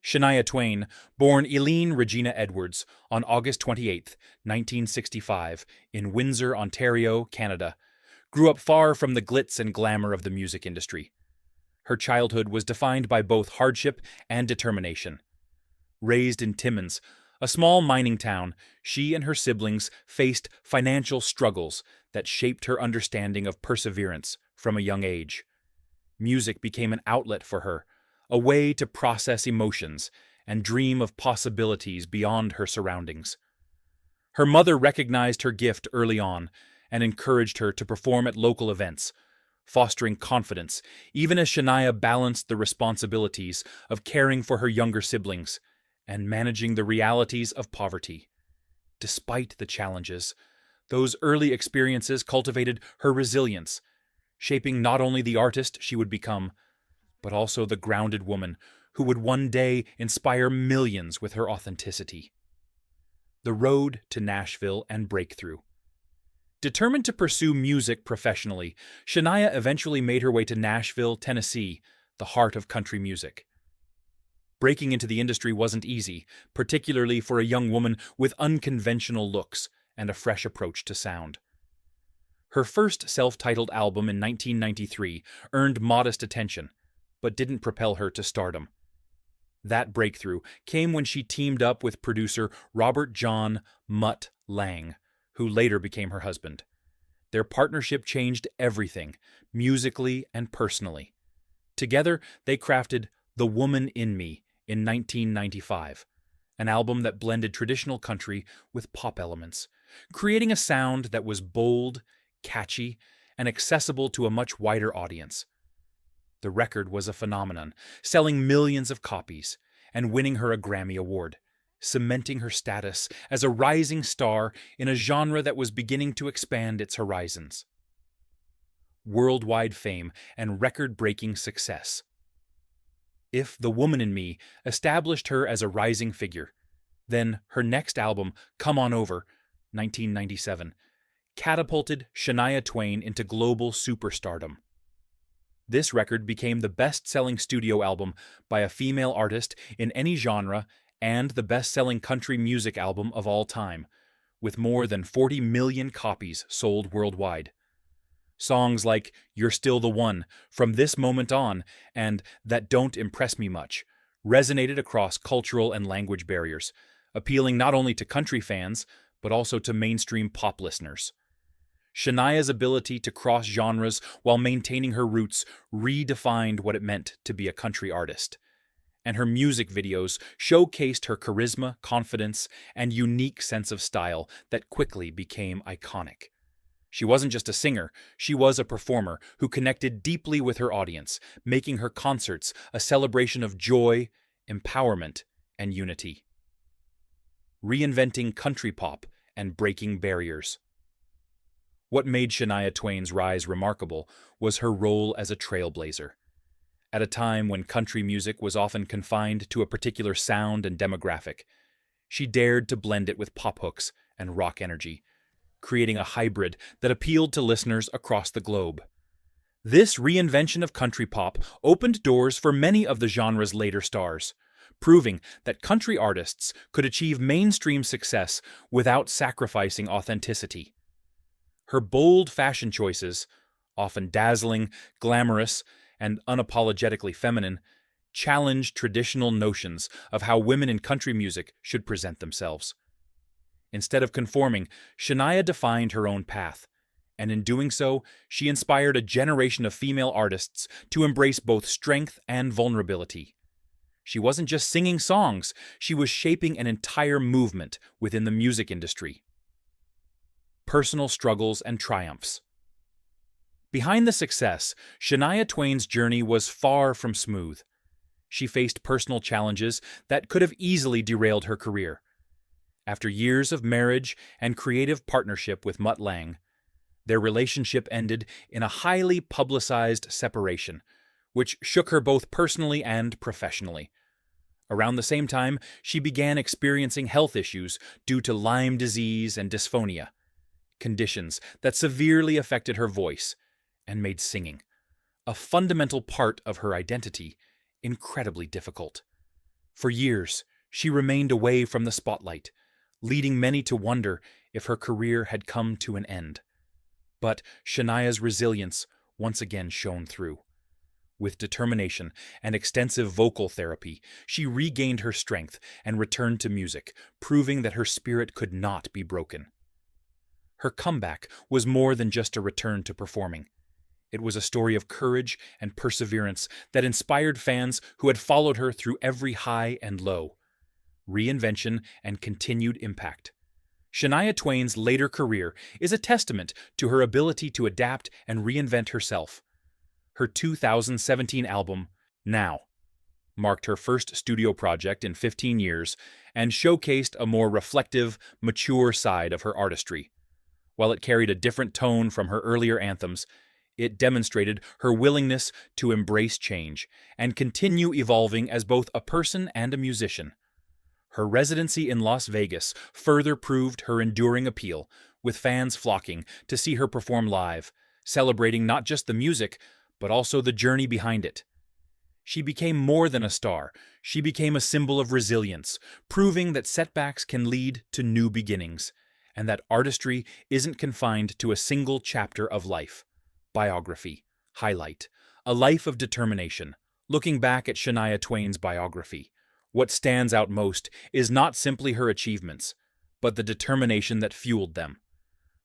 Shania Twain, born Eileen Regina Edwards on August 28, 1965, in Windsor, Ontario, Canada, grew up far from the glitz and glamour of the music industry. Her childhood was defined by both hardship and determination. Raised in Timmins, a small mining town, she and her siblings faced financial struggles that shaped her understanding of perseverance from a young age. Music became an outlet for her, a way to process emotions and dream of possibilities beyond her surroundings. Her mother recognized her gift early on and encouraged her to perform at local events, fostering confidence even as Shania balanced the responsibilities of caring for her younger siblings and managing the realities of poverty. Despite the challenges, those early experiences cultivated her resilience, shaping not only the artist she would become, but also the grounded woman who would one day inspire millions with her authenticity. The road to Nashville and breakthrough. Determined to pursue music professionally, Shania eventually made her way to Nashville, Tennessee, the heart of country music. Breaking into the industry wasn't easy, particularly for a young woman with unconventional looks and a fresh approach to sound. Her first self-titled album in 1993 earned modest attention, but didn't propel her to stardom. That breakthrough came when she teamed up with producer Robert John "Mutt" Lang, who later became her husband. Their partnership changed everything, musically and personally. Together, they crafted "The Woman in Me" in 1995, an album that blended traditional country with pop elements, creating a sound that was bold, catchy, and accessible to a much wider audience. The record was a phenomenon, selling millions of copies and winning her a Grammy Award, cementing her status as a rising star in a genre that was beginning to expand its horizons. Worldwide fame and record-breaking success. If "The Woman in Me" established her as a rising figure, then her next album, "Come On Over" (1997), catapulted Shania Twain into global superstardom. This record became the best-selling studio album by a female artist in any genre and the best-selling country music album of all time, with more than 40 million copies sold worldwide. Songs like "You're Still the One," "From This Moment On," and "That Don't Impress Me Much" resonated across cultural and language barriers, appealing not only to country fans, but also to mainstream pop listeners. Shania's ability to cross genres while maintaining her roots redefined what it meant to be a country artist. And her music videos showcased her charisma, confidence, and unique sense of style that quickly became iconic. She wasn't just a singer, she was a performer who connected deeply with her audience, making her concerts a celebration of joy, empowerment, and unity. Reinventing country pop and breaking barriers. What made Shania Twain's rise remarkable was her role as a trailblazer. At a time when country music was often confined to a particular sound and demographic, she dared to blend it with pop hooks and rock energy, creating a hybrid that appealed to listeners across the globe. This reinvention of country pop opened doors for many of the genre's later stars, proving that country artists could achieve mainstream success without sacrificing authenticity. Her bold fashion choices, often dazzling, glamorous, and unapologetically feminine, challenged traditional notions of how women in country music should present themselves. Instead of conforming, Shania defined her own path, and in doing so, she inspired a generation of female artists to embrace both strength and vulnerability. She wasn't just singing songs, she was shaping an entire movement within the music industry. Personal struggles and triumphs. Behind the success, Shania Twain's journey was far from smooth. She faced personal challenges that could have easily derailed her career. After years of marriage and creative partnership with Mutt Lang, their relationship ended in a highly publicized separation, which shook her both personally and professionally. Around the same time, she began experiencing health issues due to Lyme disease and dysphonia, conditions that severely affected her voice and made singing, a fundamental part of her identity, incredibly difficult. For years, she remained away from the spotlight, leading many to wonder if her career had come to an end. But Shania's resilience once again shone through. With determination and extensive vocal therapy, she regained her strength and returned to music, proving that her spirit could not be broken. Her comeback was more than just a return to performing. It was a story of courage and perseverance that inspired fans who had followed her through every high and low. Reinvention and continued impact. Shania Twain's later career is a testament to her ability to adapt and reinvent herself. Her 2017 album, Now, marked her first studio project in 15 years and showcased a more reflective, mature side of her artistry. While it carried a different tone from her earlier anthems, it demonstrated her willingness to embrace change and continue evolving as both a person and a musician. Her residency in Las Vegas further proved her enduring appeal, with fans flocking to see her perform live, celebrating not just the music, but also the journey behind it. She became more than a star. She became a symbol of resilience, proving that setbacks can lead to new beginnings, and that artistry isn't confined to a single chapter of life. Biography. Highlight. A life of determination. Looking back at Shania Twain's biography, what stands out most is not simply her achievements, but the determination that fueled them.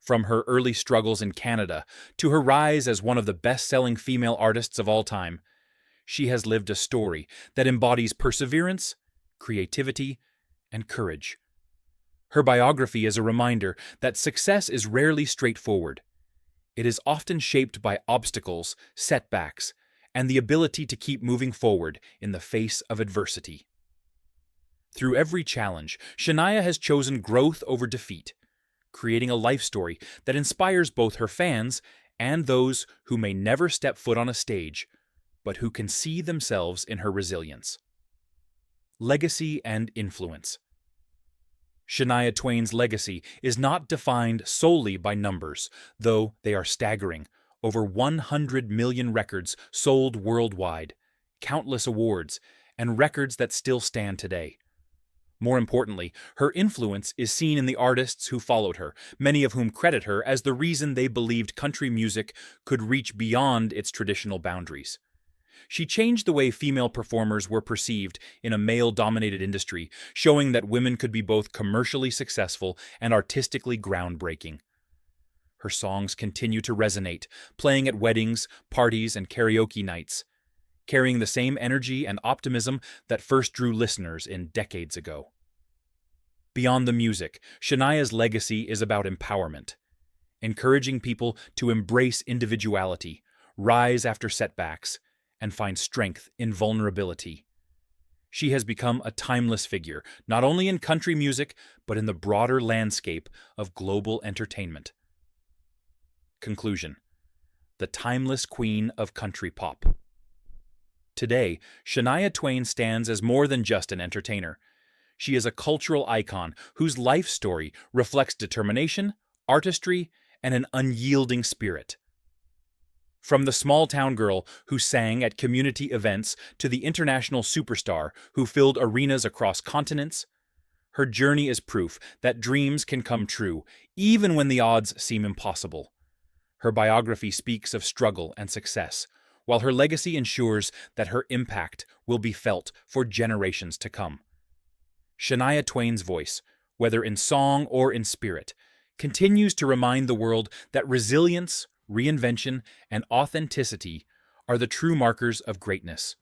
From her early struggles in Canada to her rise as one of the best-selling female artists of all time, she has lived a story that embodies perseverance, creativity, and courage. Her biography is a reminder that success is rarely straightforward. It is often shaped by obstacles, setbacks, and the ability to keep moving forward in the face of adversity. Through every challenge, Shania has chosen growth over defeat, creating a life story that inspires both her fans and those who may never step foot on a stage, but who can see themselves in her resilience. Legacy and influence. Shania Twain's legacy is not defined solely by numbers, though they are staggering. Over 100 million records sold worldwide, countless awards, and records that still stand today. More importantly, her influence is seen in the artists who followed her, many of whom credit her as the reason they believed country music could reach beyond its traditional boundaries. She changed the way female performers were perceived in a male-dominated industry, showing that women could be both commercially successful and artistically groundbreaking. Her songs continue to resonate, playing at weddings, parties, and karaoke nights, carrying the same energy and optimism that first drew listeners in decades ago. Beyond the music, Shania's legacy is about empowerment, encouraging people to embrace individuality, rise after setbacks, and find strength in vulnerability. She has become a timeless figure, not only in country music, but in the broader landscape of global entertainment. Conclusion. The timeless queen of country pop. Today, Shania Twain stands as more than just an entertainer. She is a cultural icon whose life story reflects determination, artistry, and an unyielding spirit. From the small-town girl who sang at community events to the international superstar who filled arenas across continents, her journey is proof that dreams can come true, even when the odds seem impossible. Her biography speaks of struggle and success, while her legacy ensures that her impact will be felt for generations to come. Shania Twain's voice, whether in song or in spirit, continues to remind the world that resilience, reinvention, and authenticity are the true markers of greatness.